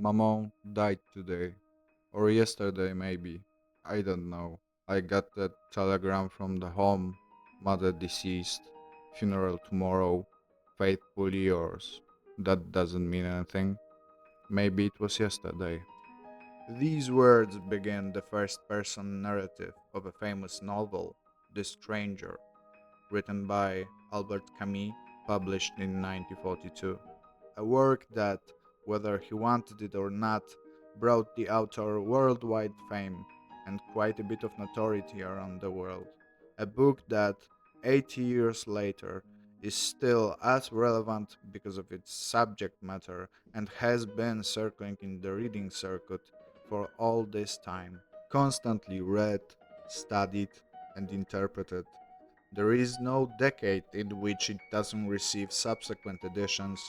My mom died today, or yesterday maybe. I don't know. I got a telegram from the home. Mother deceased. Funeral tomorrow. Faithfully yours. That doesn't mean anything. Maybe it was yesterday. These words begin the first person narrative of a famous novel, The Stranger, written by Albert Camus, published in 1942. A work that, whether he wanted it or not, brought the author worldwide fame and quite a bit of notoriety around the world. A book that, 80 years later, is still as relevant because of its subject matter and has been circling in the reading circuit for all this time, constantly read, studied, and interpreted. There is no decade in which it doesn't receive subsequent editions,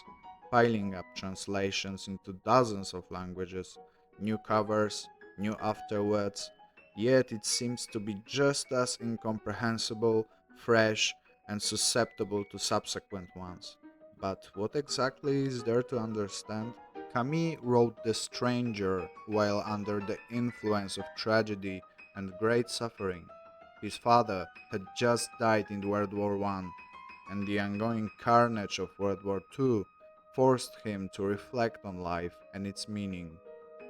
piling up translations into dozens of languages, new covers, new afterwords, yet it seems to be just as incomprehensible, fresh, and susceptible to subsequent ones. But what exactly is there to understand? Camus wrote The Stranger while under the influence of tragedy and great suffering. His father had just died in World War I, and the ongoing carnage of World War II forced him to reflect on life and its meaning.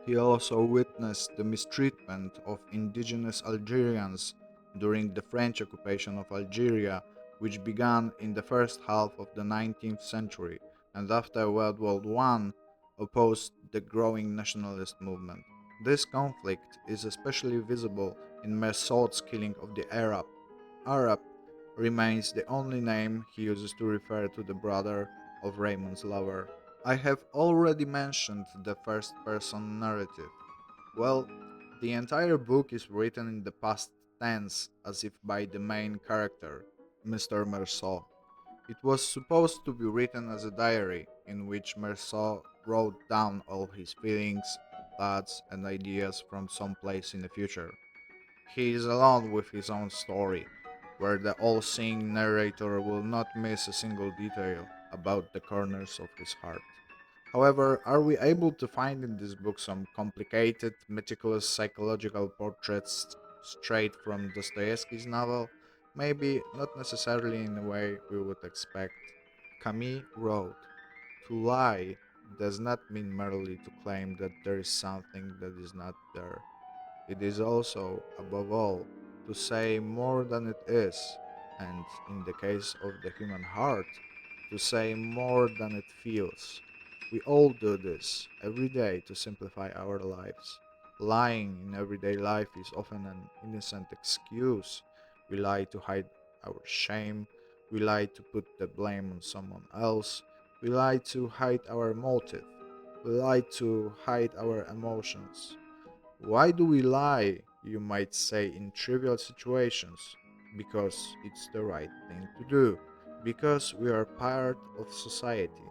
He also witnessed the mistreatment of indigenous Algerians during the French occupation of Algeria, which began in the first half of the 19th century and after World War I opposed the growing nationalist movement. This conflict is especially visible in Mersault's killing of the Arab. Arab remains the only name he uses to refer to the brother of Raymond's lover. I have already mentioned the first person narrative. Well, the entire book is written in the past tense as if by the main character, Mr. Merceau. It was supposed to be written as a diary in which Merceau wrote down all his feelings, thoughts, and ideas from some place in the future. He is alone with his own story, where the all seeing narrator will not miss a single detail about the corners of his heart. However, are we able to find in this book some complicated, meticulous psychological portraits straight from Dostoevsky's novel? Maybe not necessarily in a way we would expect. Camus wrote, "To lie does not mean merely to claim that there is something that is not there. It is also, above all, to say more than it is, and, in the case of the human heart, to say more than it feels. We all do this every day to simplify our lives. Lying in everyday life is often an innocent excuse. We lie to hide our shame, we lie to put the blame on someone else, we lie to hide our motive, we lie to hide our emotions. Why do we lie, you might say, in trivial situations? Because it's the right thing to do, because we are part of society.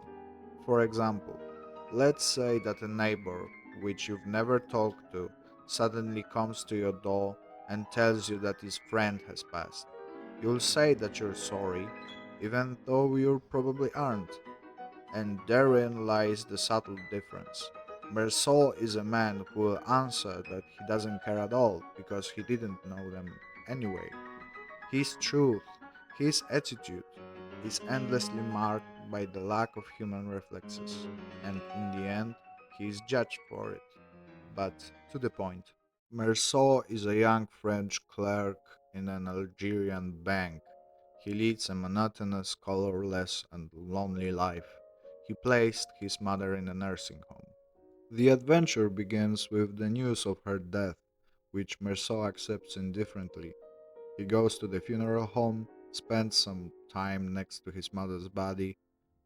For example, let's say that a neighbor, which you've never talked to, suddenly comes to your door and tells you that his friend has passed. You'll say that you're sorry, even though you probably aren't. And therein lies the subtle difference. Mersol is a man who will answer that he doesn't care at all because he didn't know them anyway. His truth, his attitude, is endlessly marked by the lack of human reflexes, and in the end, he is judged for it. But to the point. Mersol is a young French clerk in an Algerian bank. He leads a monotonous, colorless, and lonely life. He placed his mother in a nursing home. The adventure begins with the news of her death, which Mersol accepts indifferently. He goes to the funeral home, spends some time next to his mother's body,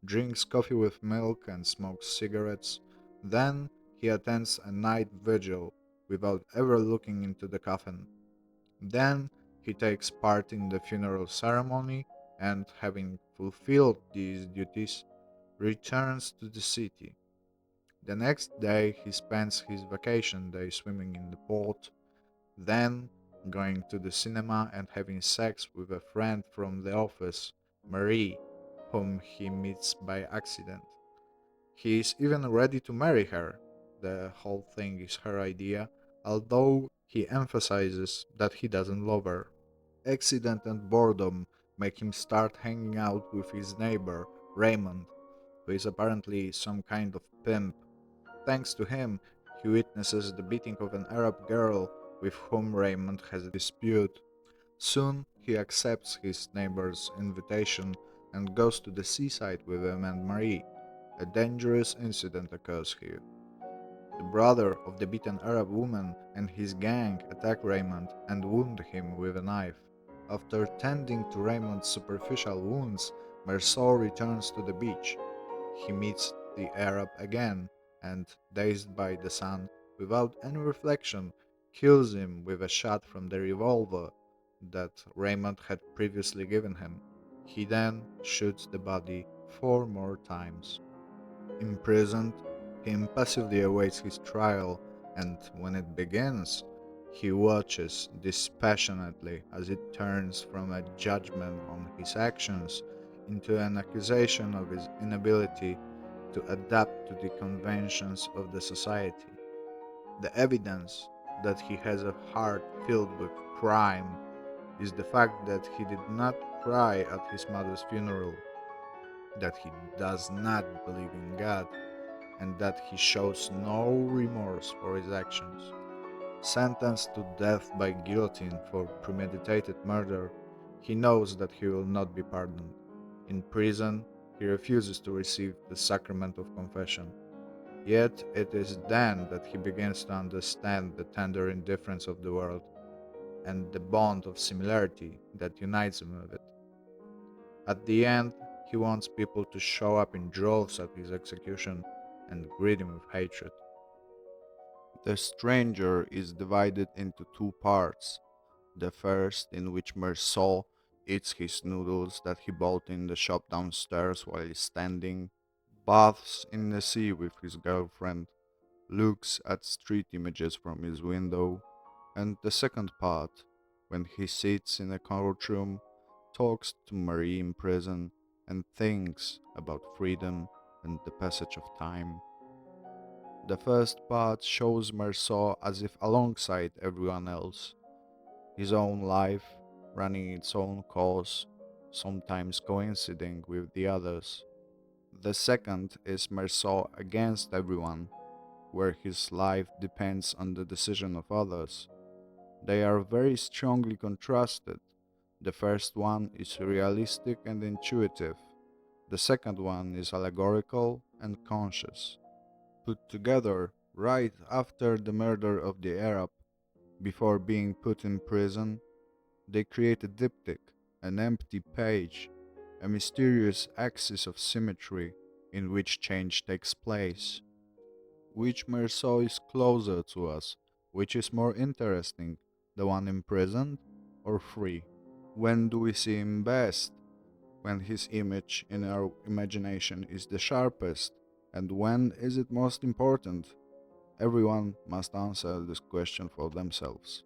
drinks coffee with milk, and smokes cigarettes. Then he attends a night vigil without ever looking into the coffin. Then he takes part in the funeral ceremony and, having fulfilled these duties, returns to the city. The next day he spends his vacation day swimming in the port, then going to the cinema and having sex with a friend from the office, Marie, whom he meets by accident. He is even ready to marry her. the whole thing is her idea, although he emphasizes that he doesn't love her. Accident and boredom make him start hanging out with his neighbor, Raymond, who is apparently some kind of pimp. Thanks to him, he witnesses the beating of an Arab girl with whom Raymond has a dispute. Soon, he accepts his neighbor's invitation and goes to the seaside with him and Marie. A dangerous incident occurs here. The brother of the beaten Arab woman and his gang attack Raymond and wound him with a knife. After tending to Raymond's superficial wounds, Merceau returns to the beach. He meets the Arab again and, dazed by the sun, without any reflection, kills him with a shot from the revolver that Raymond had previously given him. He then shoots the body 4 more times. Imprisoned, he impassively awaits his trial, and when it begins, he watches dispassionately as it turns from a judgment on his actions into an accusation of his inability to adapt to the conventions of the society. The evidence that he has a heart filled with crime is the fact that he did not cry at his mother's funeral, that he does not believe in God, and that he shows no remorse for his actions. Sentenced to death by guillotine for premeditated murder, he knows that he will not be pardoned. In prison, he refuses to receive the sacrament of confession. Yet it is then that he begins to understand the tender indifference of the world and the bond of similarity that unites him with it. At the end, he wants people to show up in droves at his execution and greet him with hatred. The Stranger is divided into two parts. The first, in which Merceau eats his noodles that he bought in the shop downstairs while standing, bathes in the sea with his girlfriend, looks at street images from his window, and the second part, when he sits in a courtroom, talks to Marie in prison, and thinks about freedom and the passage of time. The first part shows Merceau as if alongside everyone else, his own life running its own course, sometimes coinciding with the others. The second is Merceau against everyone, where his life depends on the decision of others. They are very strongly contrasted. The first one is realistic and intuitive. The second one is allegorical and conscious. Put together right after the murder of the Arab, before being put in prison, they create a diptych, an empty page, a mysterious axis of symmetry in which change takes place. Which Merceau is closer to us? Which is more interesting, the one imprisoned or free? When do we see him best? When his image in our imagination is the sharpest? And when is it most important? Everyone must answer this question for themselves.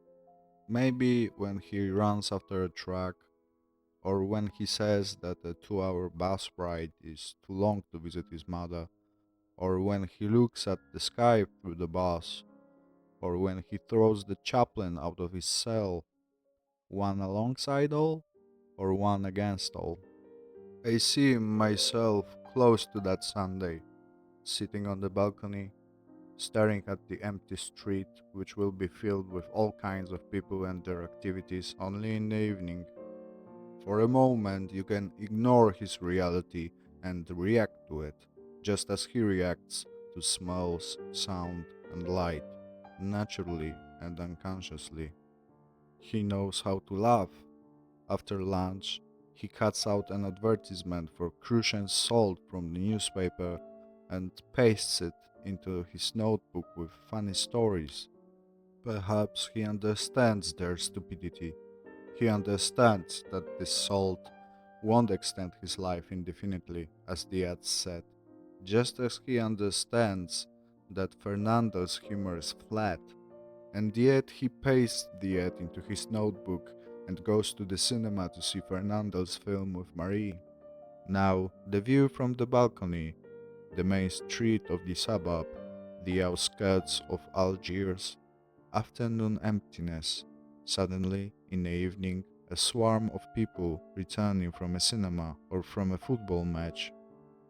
Maybe when he runs after a truck, or when he says that a 2 hour bus ride is too long to visit his mother, or when he looks at the sky through the bus, or when he throws the chaplain out of his cell, one alongside all, or one against all. I see myself close to that Sunday, sitting on the balcony, staring at the empty street, which will be filled with all kinds of people and their activities only in the evening. For a moment, you can ignore his reality and react to it, just as he reacts to smells, sound, and light, naturally and unconsciously. He knows how to laugh. After lunch, he cuts out an advertisement for crucian salt from the newspaper and pastes it into his notebook with funny stories. Perhaps he understands their stupidity. He understands that this salt won't extend his life indefinitely, as the ad said, just as he understands that Fernando's humor is flat, and yet he pastes the ad into his notebook and goes to the cinema to see Fernando's film with Marie. Now, the view from the balcony, the main street of the suburb, The outskirts of Algiers, afternoon emptiness. Suddenly, in the evening, a swarm of people returning from a cinema or from a football match.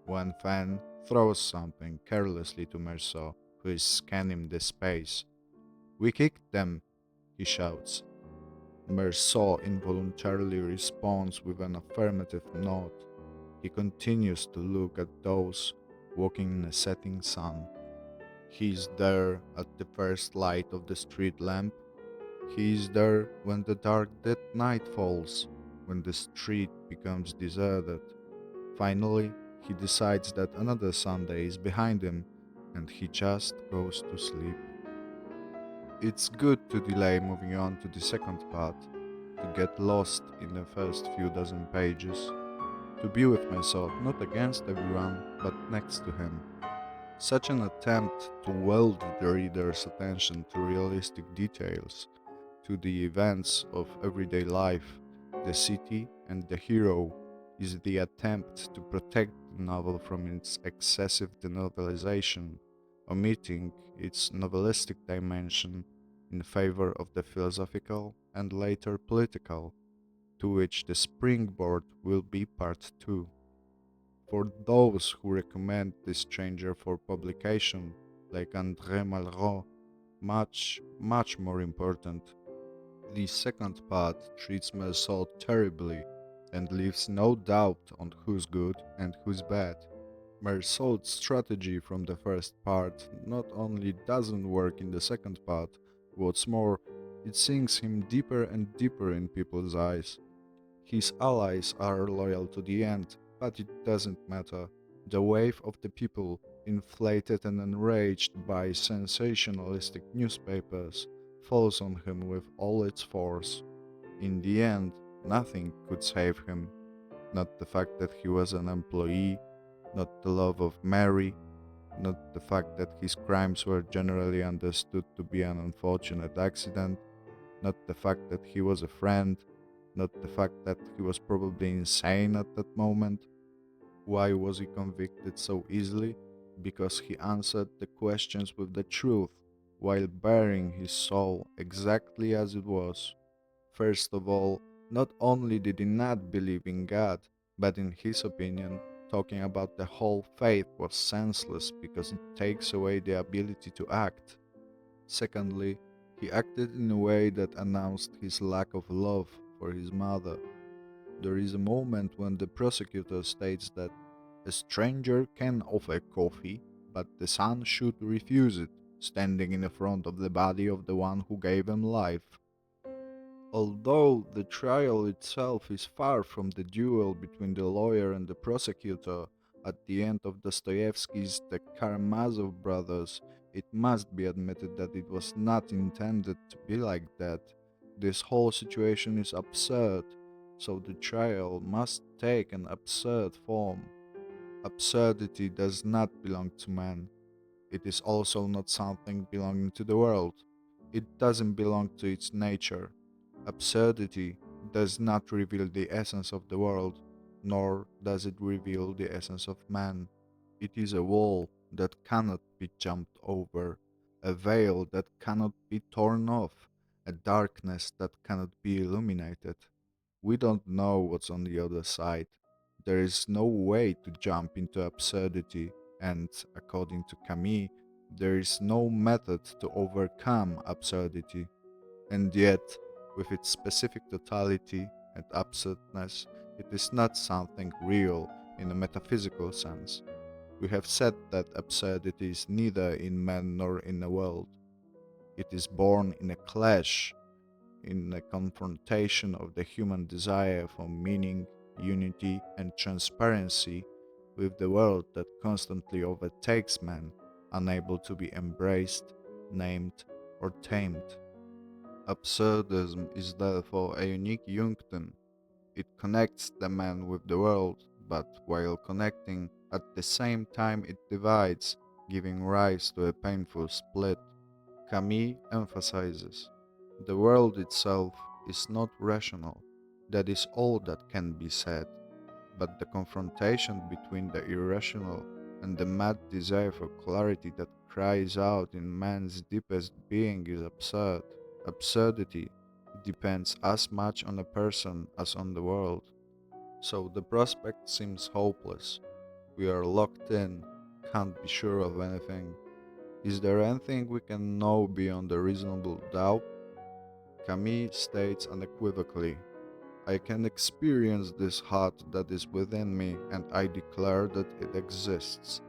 One fan throws something carelessly to Merceau, who is scanning the space. "We kicked them," he shouts. Merceau involuntarily responds with an affirmative nod. He continues to look at those walking in a setting sun. He is there at the first light of the street lamp. He is there when the dark dead night falls, when the street becomes deserted. Finally, he decides that another Sunday is behind him, and he just goes to sleep. It's good to delay moving on to the second part, to get lost in the first few dozen pages, to be with myself not against everyone, but next to him. Such an attempt to weld the reader's attention to realistic details, to the events of everyday life, the city, and the hero, is the attempt to protect the novel from its excessive denovelization, omitting its novelistic dimension in favor of the philosophical and later political, to which the springboard will be part 2. For those who recommend this stranger for publication, like André Malraux, much more important, the second part treats Mersault terribly and leaves no doubt on who's good and who's bad. Mersault's strategy from the first part not only doesn't work in the second part, what's more, it sinks him deeper and deeper in people's eyes. His allies are loyal to the end, but it doesn't matter. The wave of the people, inflated and enraged by sensationalistic newspapers, falls on him with all its force. In the end, nothing could save him. Not the fact that he was an employee, not the love of Mary, not the fact that his crimes were generally understood to be an unfortunate accident, not the fact that he was a friend, not the fact that he was probably insane at that moment. Why was he convicted so easily? Because he answered the questions with the truth, while bearing his soul exactly as it was. First of all, not only did he not believe in God, but in his opinion, talking about the whole faith was senseless because it takes away the ability to act. Secondly, he acted in a way that announced his lack of love for his mother. There is a moment when the prosecutor states that a stranger can offer coffee, but the son should refuse it, standing in the front of the body of the one who gave him life. Although the trial itself is far from the duel between the lawyer and the prosecutor at the end of Dostoevsky's The Karamazov Brothers, it must be admitted that it was not intended to be like that. This whole situation is absurd, so the trial must take an absurd form. Absurdity does not belong to man. It is also not something belonging to the world. It doesn't belong to its nature. Absurdity does not reveal the essence of the world, nor does it reveal the essence of man. It is a wall that cannot be jumped over, a veil that cannot be torn off, a darkness that cannot be illuminated. We don't know what's on the other side. There is no way to jump into absurdity, and according to Camus, there is no method to overcome absurdity. And yet, with its specific totality and absurdness, it is not something real in a metaphysical sense. We have said that absurdity is neither in man nor in the world. It is born in a clash, in a confrontation of the human desire for meaning, unity, and transparency with the world that constantly overtakes man, unable to be embraced, named, or tamed. Absurdism is therefore a unique Jungten. It connects the man with the world, but while connecting, at the same time it divides, giving rise to a painful split. Camus emphasizes the world itself is not rational. That is all that can be said. But the confrontation between the irrational and the mad desire for clarity that cries out in man's deepest being is absurd. Absurdity depends as much on a person as on the world. So the prospect seems hopeless. We are locked in, can't be sure of anything. Is there anything we can know beyond a reasonable doubt? Camus states unequivocally, I can experience this heart that is within me, and I declare that it exists.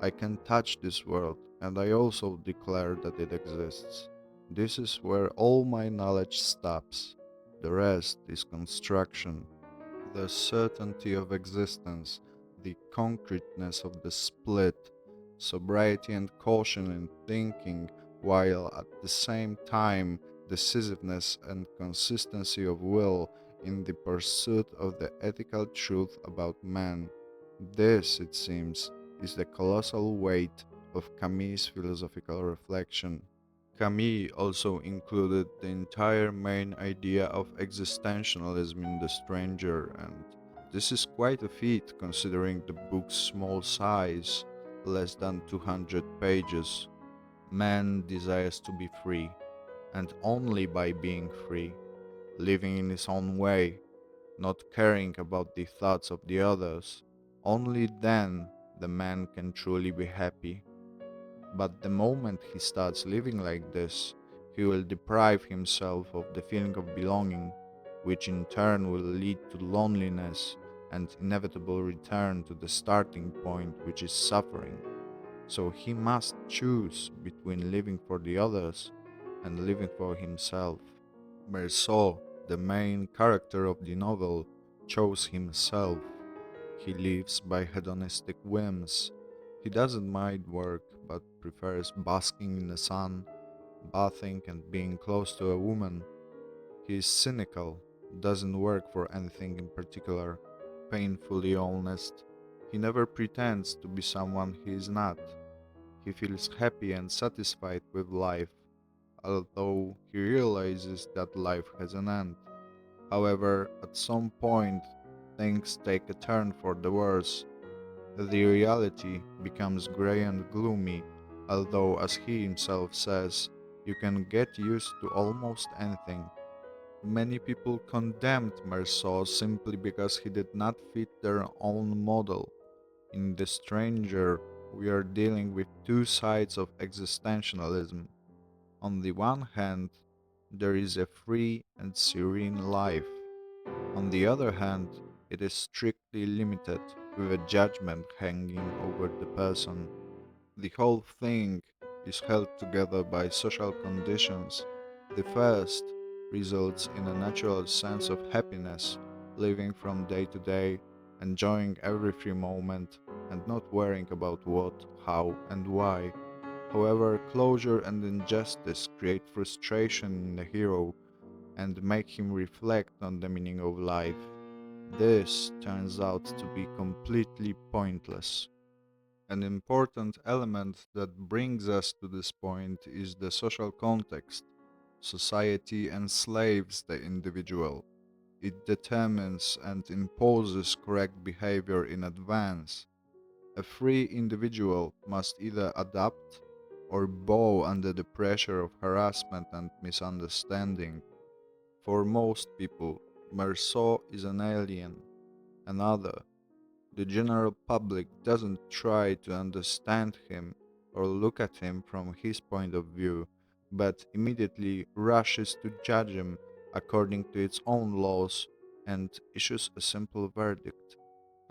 I can touch this world, and I also declare that it exists. This is where all my knowledge stops. The rest is construction. The certainty of existence, the concreteness of the split, sobriety and caution in thinking, while at the same time decisiveness and consistency of will in the pursuit of the ethical truth about man. This, it seems, is the colossal weight of Camus' philosophical reflection. Camus also included the entire main idea of existentialism in The Stranger, and this is quite a feat considering the book's small size, less than 200 pages. Man desires to be free, and only by being free, living in his own way, not caring about the thoughts of the others, only then the man can truly be happy. But the moment he starts living like this, he will deprive himself of the feeling of belonging, which in turn will lead to loneliness and inevitable return to the starting point, which is suffering. So he must choose between living for the others and living for himself. Meursault, the main character of the novel, chose himself. He lives by hedonistic whims. He doesn't mind work but prefers basking in the sun, bathing, and being close to a woman. He is cynical, doesn't work for anything in particular, painfully honest. He never pretends to be someone he is not. He feels happy and satisfied with life, although he realizes that life has an end. However, at some point, things take a turn for the worse. The reality becomes grey and gloomy, although, as he himself says, you can get used to almost anything. Many people condemned Meursault simply because he did not fit their own model. In The Stranger, we are dealing with two sides of existentialism. On the one hand, there is a free and serene life. On the other hand, it is strictly limited, with a judgment hanging over the person. The whole thing is held together by social conditions. The first results in a natural sense of happiness, living from day to day, enjoying every free moment, and not worrying about what, how, and why. However, closure and injustice create frustration in the hero and make him reflect on the meaning of life. This turns out to be completely pointless. An important element that brings us to this point is the social context. Society enslaves the individual. It determines and imposes correct behavior in advance. A free individual must either adapt or bow under the pressure of harassment and misunderstanding. For most people, Meursault is an alien, another. The general public doesn't try to understand him or look at him from his point of view, but immediately rushes to judge him according to its own laws and issues a simple verdict.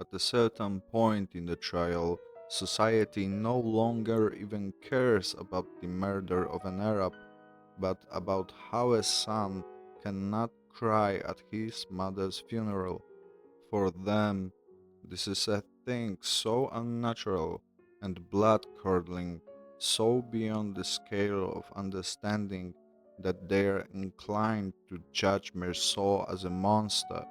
At a certain point in the trial, society no longer even cares about the murder of an Arab, but about how a son cannot cry at his mother's funeral. For them, this is a thing so unnatural and blood-curdling, so beyond the scale of understanding that they are inclined to judge Meursault as a monster,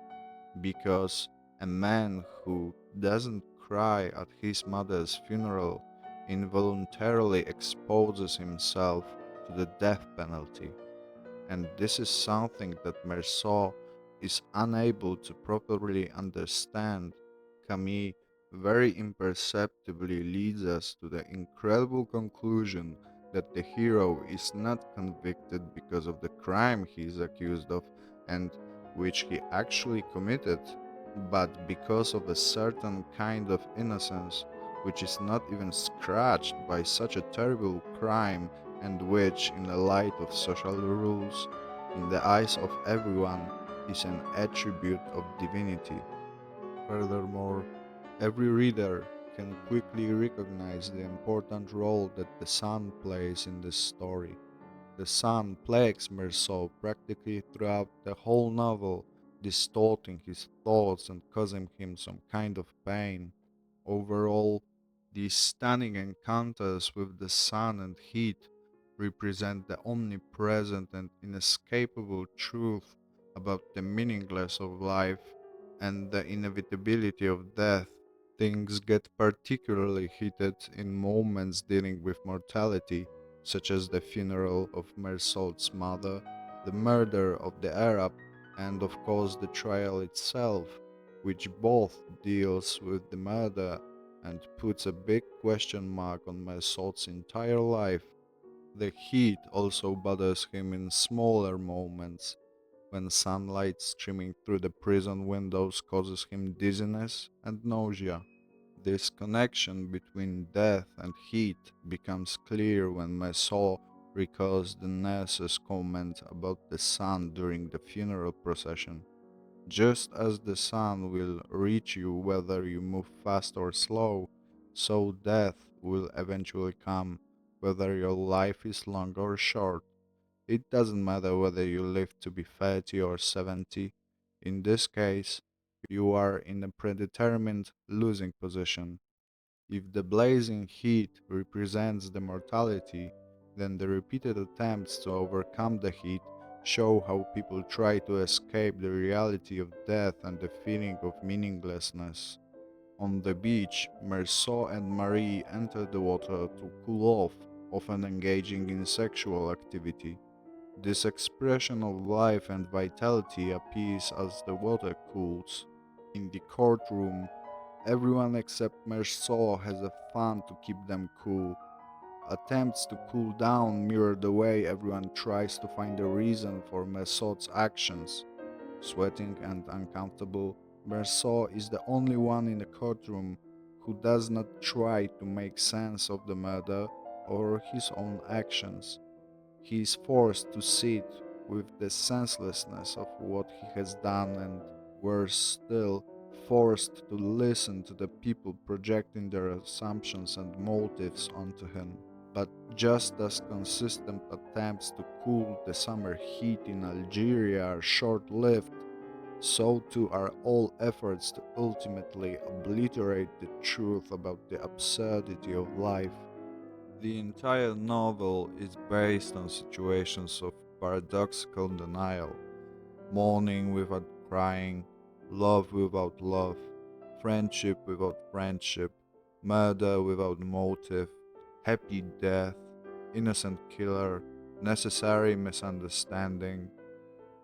because a man who doesn't cry at his mother's funeral involuntarily exposes himself to the death penalty. And this is something that Meursault is unable to properly understand. Camus very imperceptibly leads us to the incredible conclusion that the hero is not convicted because of the crime he is accused of and which he actually committed, but because of a certain kind of innocence which is not even scratched by such a terrible crime and which, in the light of social rules, in the eyes of everyone, is an attribute of divinity. Furthermore, every reader can quickly recognize the important role that the sun plays in this story. The sun plagues Meursault practically throughout the whole novel, distorting his thoughts and causing him some kind of pain. Overall, these stunning encounters with the sun and heat represent the omnipresent and inescapable truth about the meaninglessness of life and the inevitability of death. Things get particularly heated in moments dealing with mortality, such as the funeral of Mersault's mother, the murder of the Arab, and of course the trial itself, which both deals with the murder and puts a big question mark on Mersault's entire life. The heat also bothers him in smaller moments, when sunlight streaming through the prison windows causes him dizziness and nausea. This connection between death and heat becomes clear when Maisol recalls the nurse's comment about the sun during the funeral procession. Just as the sun will reach you whether you move fast or slow, so death will eventually come, whether your life is long or short. It doesn't matter whether you live to be 30 or 70. In this case, you are in a predetermined losing position. If the blazing heat represents the mortality, then the repeated attempts to overcome the heat show how people try to escape the reality of death and the feeling of meaninglessness. On the beach, Merceau and Marie enter the water to cool off, often engaging in sexual activity. This expression of life and vitality appears as the water cools. In the courtroom, everyone except Merceau has a fun to keep them cool. Attempts to cool down mirror the way everyone tries to find a reason for Merceau's actions. Sweating and uncomfortable, Merceau is the only one in the courtroom who does not try to make sense of the murder or his own actions. He is forced to sit with the senselessness of what he has done and, worse still, forced to listen to the people projecting their assumptions and motives onto him. But just as consistent attempts to cool the summer heat in Algeria are short lived, so too are all efforts to ultimately obliterate the truth about the absurdity of life. The entire novel is based on situations of paradoxical denial: mourning without crying, love without love, friendship without friendship, murder without motive, happy death, innocent killer, necessary misunderstanding.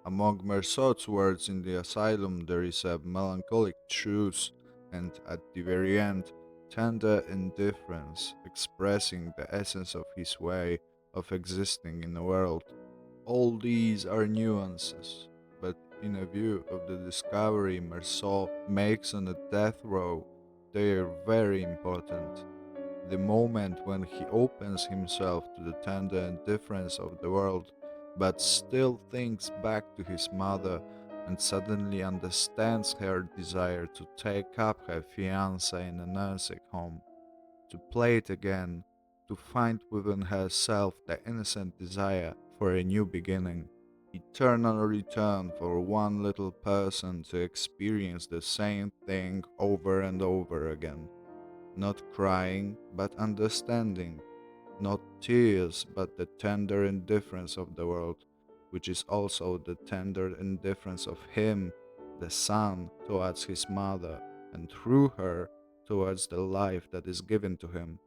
Among Mersault's words in the asylum, there is a melancholic truce, and at the very end, tender indifference, expressing the essence of his way of existing in the world. All these are nuances, but in a view of the discovery Mersault makes on the death row, they are very important. The moment when he opens himself to the tender indifference of the world, but still thinks back to his mother and suddenly understands her desire to take up her fiancé in a nursing home, to play it again, to find within herself the innocent desire for a new beginning. Eternal return for one little person to experience the same thing over and over again. Not crying, but understanding; not tears, but the tender indifference of the world, which is also the tender indifference of him, the son, towards his mother, and through her, towards the life that is given to him.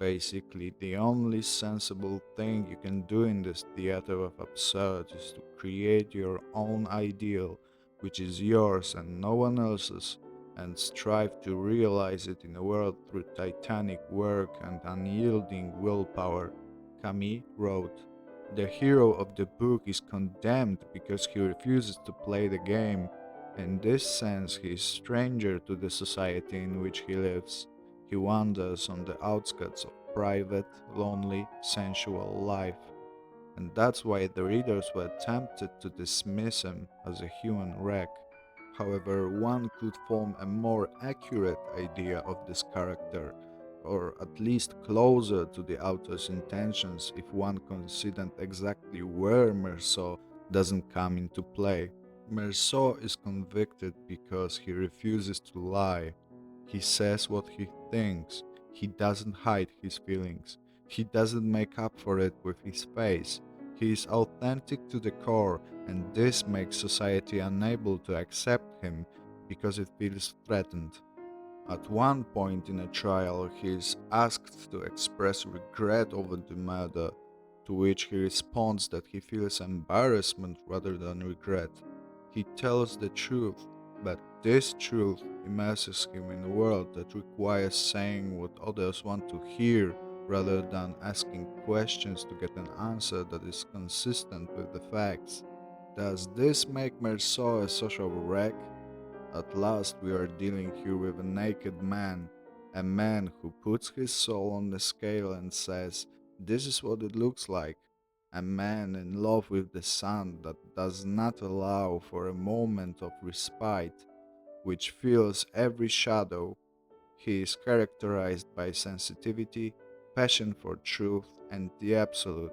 Basically, the only sensible thing you can do in this theater of absurd is to create your own ideal, which is yours and no one else's, and strive to realize it in the world through titanic work and unyielding willpower. Camus wrote, "The hero of the book is condemned because he refuses to play the game. In this sense, he is stranger to the society in which he lives. He wanders on the outskirts of private, lonely, sensual life." And that's why the readers were tempted to dismiss him as a human wreck. However, one could form a more accurate idea of this character, or at least closer to the author's intentions if one considered exactly where Meursault doesn't come into play. Meursault is convicted because he refuses to lie. He says what he thinks. He doesn't hide his feelings. He doesn't make up for it with his face. He is authentic to the core, and this makes society unable to accept him because it feels threatened. At one point in a trial, he is asked to express regret over the murder, to which he responds that he feels embarrassment rather than regret. He tells the truth, but this truth immerses him in a world that requires saying what others want to hear rather than asking questions to get an answer that is consistent with the facts. Does this make Meursault a social wreck? At last, we are dealing here with a naked man, a man who puts his soul on the scale and says, "This is what it looks like." A man in love with the sun that does not allow for a moment of respite, which fills every shadow. He is characterized by sensitivity, passion for truth, and the absolute.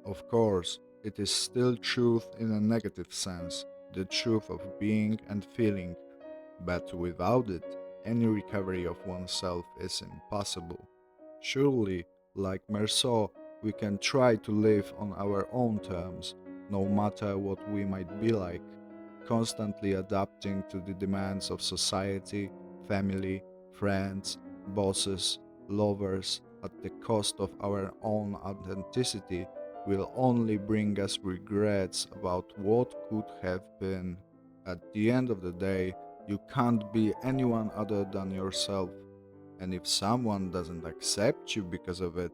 Of course, it is still truth in a negative sense, the truth of being and feeling, but without it, any recovery of oneself is impossible. Surely, like Meursault, we can try to live on our own terms, no matter what we might be like, constantly adapting to the demands of society, family, friends, bosses, lovers, at the cost of our own authenticity, will only bring us regrets about what could have been. At the end of the day, you can't be anyone other than yourself, and if someone doesn't accept you because of it,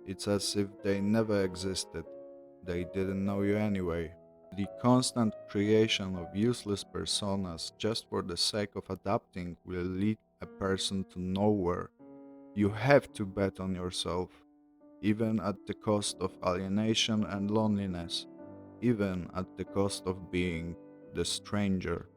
it's as if they never existed. They didn't know you anyway. The constant creation of useless personas just for the sake of adapting will lead a person to nowhere. You have to bet on yourself, even at the cost of alienation and loneliness, even at the cost of being the stranger.